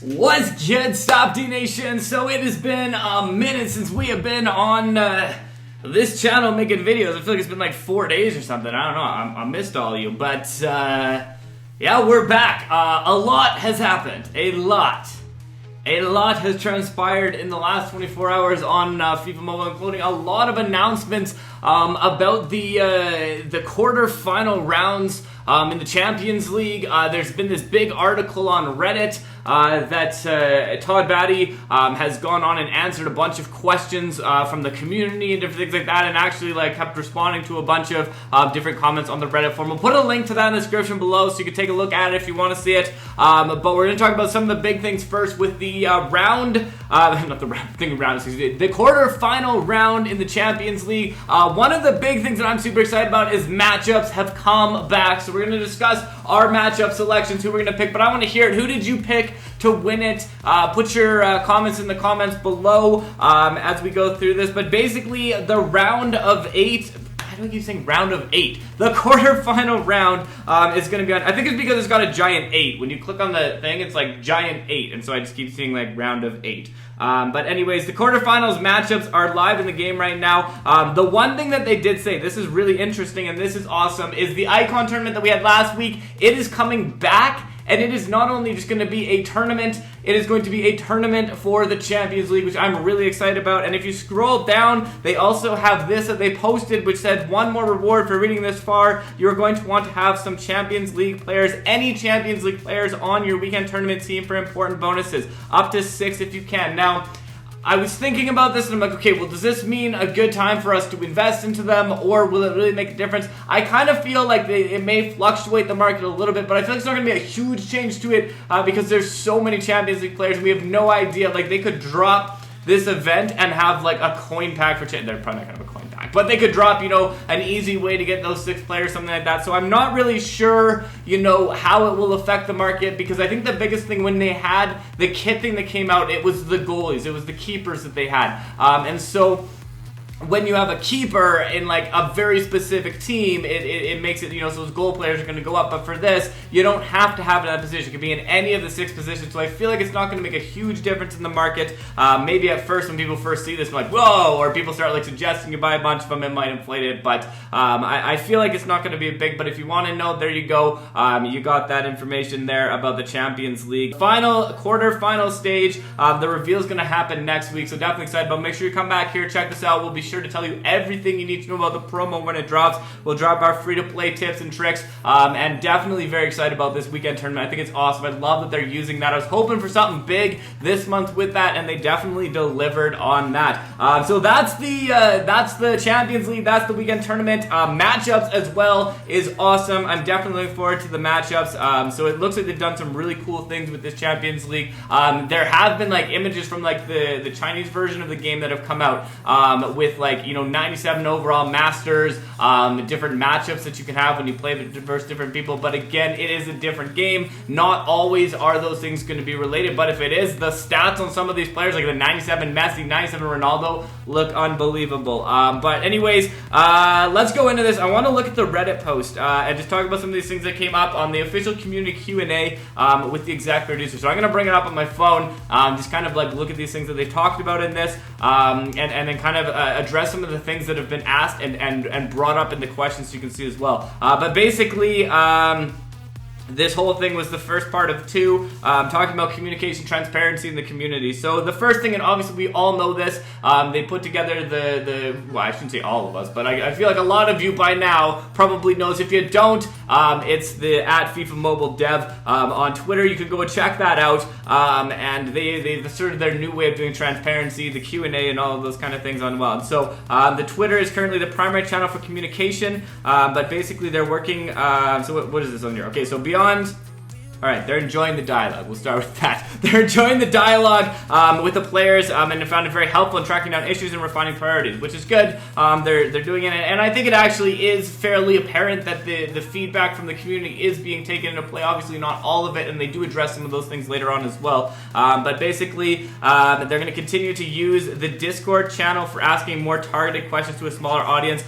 What's good, Stopde Nation? So it has been a minute since we have been on this channel making videos. I feel like it's been like 4 days or something. I don't know. I missed all of you. But yeah, we're back. A lot has happened. A lot has transpired in the last 24 hours on FIFA Mobile, including a lot of announcements about the quarterfinal rounds in the Champions League. There's been this big article on Reddit that Stopde has gone on and answered a bunch of questions from the community and different things like that, and actually kept responding to a bunch of different comments on the Reddit forum. We'll put a link to that in the description below so you can take a look at it if you want to see it. But we're going to talk about some of the big things first with the the quarterfinal round in the Champions League. One of the big things that I'm super excited about is matchups have come back. So we're going to discuss our matchup selections, who we're going to pick, but I want to hear it. Who did you pick to win it? Put your comments in the comments below as we go through this. But basically, the round of 8. I don't keep saying round of 8. The quarterfinal round is going to be on. I think it's because it's got a giant 8. When you click on the thing, it's like giant 8, and so I just keep seeing like round of 8. But anyways, the quarterfinals matchups are live in the game right now. The one thing that they did say, this is really interesting and this is awesome, is the Icon tournament that we had last week. It is coming back. And it is not only just going to be a tournament, it is going to be a tournament for the Champions League, which I'm really excited about. And if you scroll down, they also have this that they posted, which said, one more reward for reading this far. You're going to want to have some Champions League players, any Champions League players on your weekend tournament team for important bonuses. Up to 6 if you can. Now, I was thinking about this and I'm like, okay, well, does this mean a good time for us to invest into them, or will it really make a difference? I kind of feel like it may fluctuate the market a little bit, but I feel like it's not going to be a huge change to it because there's so many Champions League players and we have no idea. Like, they could drop this event and have like a coin pack for they're probably not going to have a coin pack, but they could drop, an easy way to get those 6 players, something like that. So I'm not really sure, how it will affect the market, because I think the biggest thing when they had the kit thing that came out, it was the goalies, it was the keepers that they had. And so when you have a keeper in like a very specific team, it makes it, so those goal players are going to go up. But for this, you don't have to have it in that position. It can be in any of the 6 positions. So I feel like it's not going to make a huge difference in the market. Maybe at first, when people first see this, I'm like, whoa, or people start like suggesting you buy a bunch of them, it might inflate it. But I feel like it's not going to be big. But if you want to know, there you go. You got that information there about the Champions League. Quarterfinal stage. The reveal is going to happen next week. So definitely excited. But make sure you come back here, check this out. We'll be sure to tell you everything you need to know about the promo when it drops. We'll drop our free-to-play tips and tricks, and definitely very excited about this weekend tournament. I think it's awesome. I love that they're using that. I was hoping for something big this month with that, and they definitely delivered on that. So that's the Champions League. That's the weekend tournament. Matchups as well is awesome. I'm definitely looking forward to the matchups. So it looks like they've done some really cool things with this Champions League. There have been images from the Chinese version of the game that have come out with 97 overall masters, different matchups that you can have when you play versus different people. But again, it is a different game. Not always are those things going to be related, but if it is, the stats on some of these players, like the 97 Messi, 97 Ronaldo, look unbelievable. But anyways, let's go into this. I want to look at the Reddit post and just talk about some of these things that came up on the official community Q&A with the exec producer. So I'm going to bring it up on my phone, just kind of look at these things that they talked about in this, and then kind of address some of the things that have been asked and brought up in the questions, so you can see as well. But basically, this whole thing was the first part of 2, talking about communication, transparency in the community. So the first thing, and obviously we all know this, they put together well, I shouldn't say all of us, but I feel like a lot of you by now probably knows. If you don't, it's the @FIFA Mobile Dev on Twitter. You can go and check that out. And they asserted their new way of doing transparency, the Q&A, and all of those kind of things on well. And so the Twitter is currently the primary channel for communication, but basically they're working. So what is this on here? Okay, so beyond. Alright, they're enjoying the dialogue. We'll start with that. They're enjoying the dialogue with the players and found it very helpful in tracking down issues and refining priorities, which is good. They're doing it, and I think it actually is fairly apparent that the feedback from the community is being taken into play. Obviously not all of it, and they do address some of those things later on as well. But basically, they're going to continue to use the Discord channel for asking more targeted questions to a smaller audience.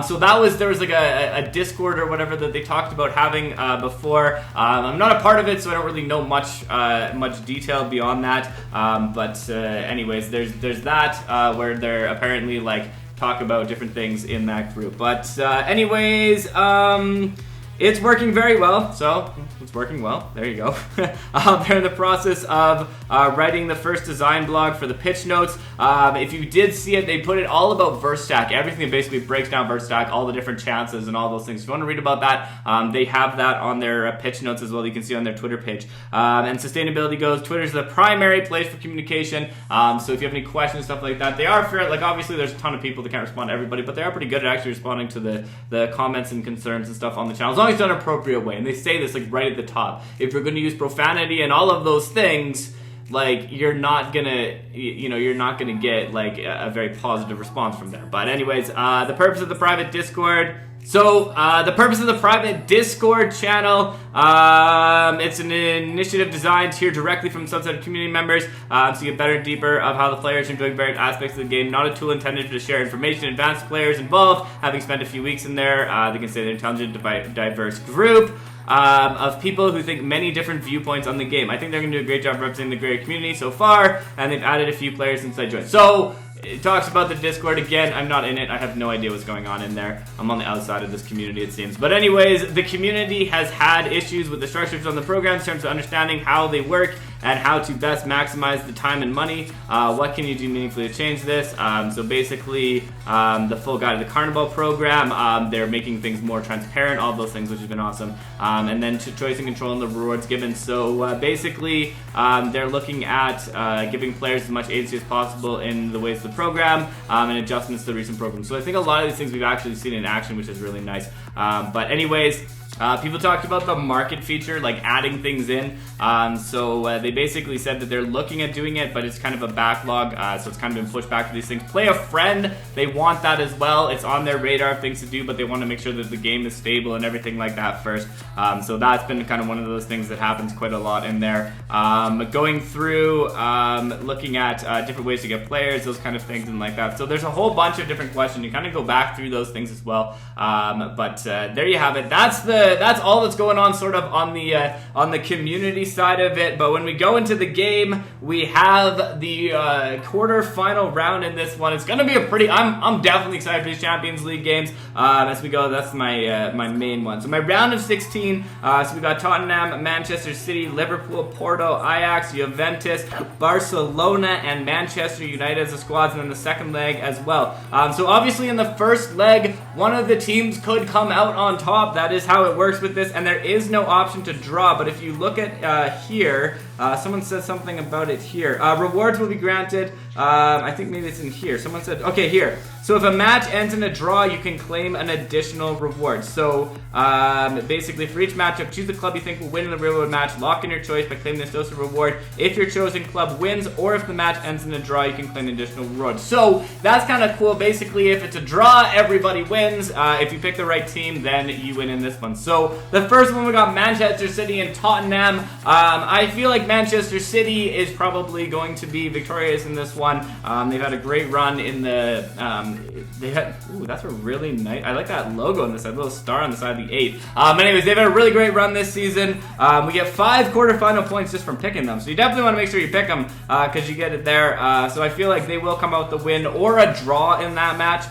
So there was like a Discord or whatever that they talked about having before. I'm not a part part of it, so I don't really know much much detail beyond that. Anyways, there's that where they're apparently like talk about different things in that group. But anyways, it's working very well, so it's working well. There you go. They're in the process of writing the first design blog for the pitch notes. If you did see it, they put it all about verse stack. Everything basically breaks down verse stack, all the different chances and all those things. If you want to read about that, they have that on their pitch notes as well. You can see on their Twitter page. And sustainability goes, Twitter's the primary place for communication. So if you have any questions, stuff like that, they are fair. Like obviously there's a ton of people that can't respond to everybody, but they are pretty good at actually responding to the comments and concerns and stuff on the channel, as long as it's done an appropriate way. And they say this like right at the top. If you're going to use profanity and all of those things, like you're not gonna get like a very positive response from there. But anyways, the purpose of the private Discord. So, the purpose of the private Discord channel, it's an initiative designed to hear directly from a subset of community members, so you get better and deeper of how the players are doing various aspects of the game. Not a tool intended to share information in advance to players involved. Having spent a few weeks in there, they can say they're an intelligent, diverse group of people who think many different viewpoints on the game. I think they're going to do a great job representing the greater community so far, and they've added a few players since I joined. So, it talks about the Discord again. I'm not in it. I have no idea what's going on in there. I'm on the outside of this community, it seems. But anyways, the community has had issues with the structures on the program in terms of understanding how they work and how to best maximize the time and money. What can you do meaningfully to change this? So basically, the full guide of the Carnival program, they're making things more transparent, all those things, which has been awesome. And then choice and control and the rewards given. So basically, they're looking at giving players as much agency as possible in the ways of the program and adjustments to the recent program. So I think a lot of these things we've actually seen in action, which is really nice. But anyways, people talked about the market feature, like adding things in. So they basically said that they're looking at doing it, but it's kind of a backlog, so it's kind of been pushed back to these things. Play a friend, they want that as well. It's on their radar of things to do, but they want to make sure that the game is stable and everything like that first. So that's been kind of one of those things that happens quite a lot in there. Going through, looking at different ways to get players, those kind of things and like that. So there's a whole bunch of different questions. You kind of go back through those things as well. But there you have it. That's all that's going on sort of on the community side of it. But when we go into the game, we have the quarterfinal round in this one. It's gonna be a pretty. I'm definitely excited for these Champions League games as we go. That's my my main one. So my round of 16. So we got Tottenham, Manchester City, Liverpool, Porto, Ajax, Juventus, Barcelona, and Manchester United as the squads, and then the second leg as well. So obviously in the first leg, one of the teams could come out on top. That is how it works with this, and there is no option to draw. But if you look at here, someone said something about it here. Rewards will be granted. I think maybe it's in here. Someone said, okay, here. So if a match ends in a draw, you can claim an additional reward. So basically, for each matchup, choose the club you think will win in the real world match. Lock in your choice by claiming this dose of reward. If your chosen club wins, or if the match ends in a draw, you can claim an additional reward. So that's kind of cool. Basically, if it's a draw, everybody wins. If you pick the right team, then you win in this one. So the first one, we got Manchester City and Tottenham. I feel like Manchester City is probably going to be victorious in this one. They've had a great run in the they had, ooh, that's a really nice, I like that logo on this side, little star on the side of the 8. Anyways, they've had a really great run this season. We get 5 quarterfinal points just from picking them, so you definitely want to make sure you pick them because you get it there. So I feel like they will come out the win or a draw in that match.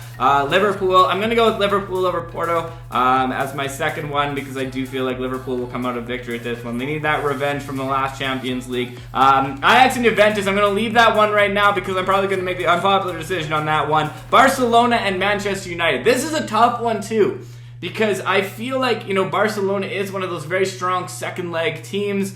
Liverpool, I'm going to go with Liverpool over Porto as my second one because I do feel like Liverpool will come out of victory at this one. They need that revenge from the last Champions League. Ajax and Juventus, I'm going to leave that one right now because I'm probably going to make the unpopular decision on that one. Barcelona and Manchester United. This is a tough one too because I feel like, you know, Barcelona is one of those very strong second leg teams.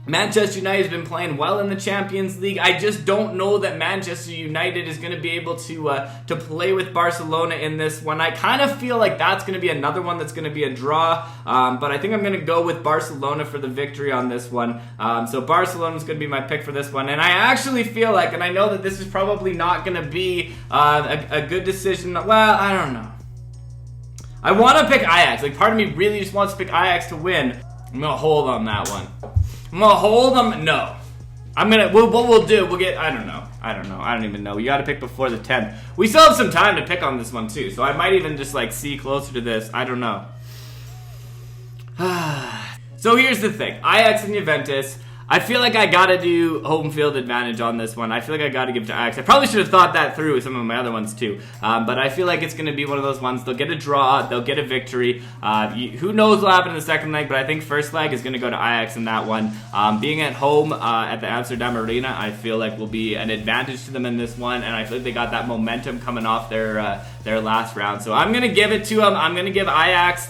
Manchester United has been playing well in the Champions League. I just don't know that Manchester United is going to be able to play with Barcelona in this one. I kind of feel like that's going to be another one that's going to be a draw, but I think I'm going to go with Barcelona for the victory on this one. So Barcelona is going to be my pick for this one, and I actually feel like, and I know that this is probably not going to be a good decision. Well, I don't know. I want to pick Ajax. Like, part of me really just wants to pick Ajax to win. I'm going to hold on that one. I'm gonna hold them. No, what we'll do, we'll get. I don't know. I don't even know. You got to pick before the 10th. We still have some time to pick on this one too, so I might even just like see closer to this. I don't know. So here's the thing. Ajax and Juventus. I feel like I gotta do home field advantage on this one. I feel like I gotta give to Ajax. I probably should have thought that through with some of my other ones too. But I feel like it's gonna be one of those ones. They'll get a draw. They'll get a victory. Who knows what'll happen in the second leg, but I think first leg is gonna go to Ajax in that one. Being at home at the Amsterdam Arena, I feel like will be an advantage to them in this one, and I feel like they got that momentum coming off their last round. So I'm gonna give it to them. I'm gonna give Ajax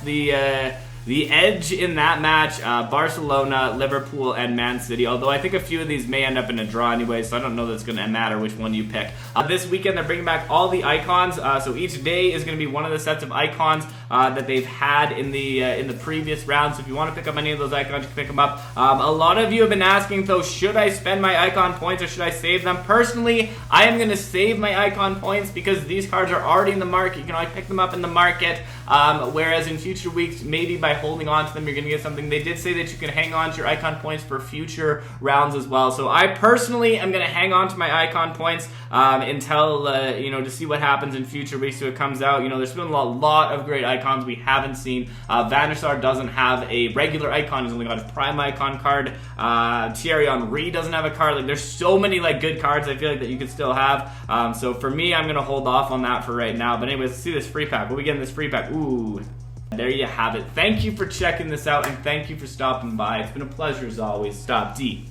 the edge in that match. Barcelona, Liverpool, and Man City. Although I think a few of these may end up in a draw anyway, so I don't know that it's going to matter which one you pick. This weekend they're bringing back all the icons. So each day is going to be one of the sets of icons that they've had in the previous round. So if you want to pick up any of those icons, you can pick them up. A lot of you have been asking though, should I spend my icon points or should I save them? Personally, I am going to save my icon points because these cards are already in the market. You can only pick them up in the market. Whereas in future weeks, maybe by holding on to them, you're going to get something. They did say that you can hang on to your icon points for future rounds as well. So I personally am going to hang on to my icon points until, to see what happens in future weeks. So it comes out, there's been a lot of great icons we haven't seen. Van der Sar doesn't have a regular icon. He's only got his prime icon card. Thierry Henry doesn't have a card. Like, there's so many good cards I feel like that you could still have. So for me, I'm going to hold off on that for right now. But anyways, let's see this free pack. What we get in this free pack? Ooh. There you have it. Thank you for checking this out, and thank you for stopping by. It's been a pleasure as always. Stopde.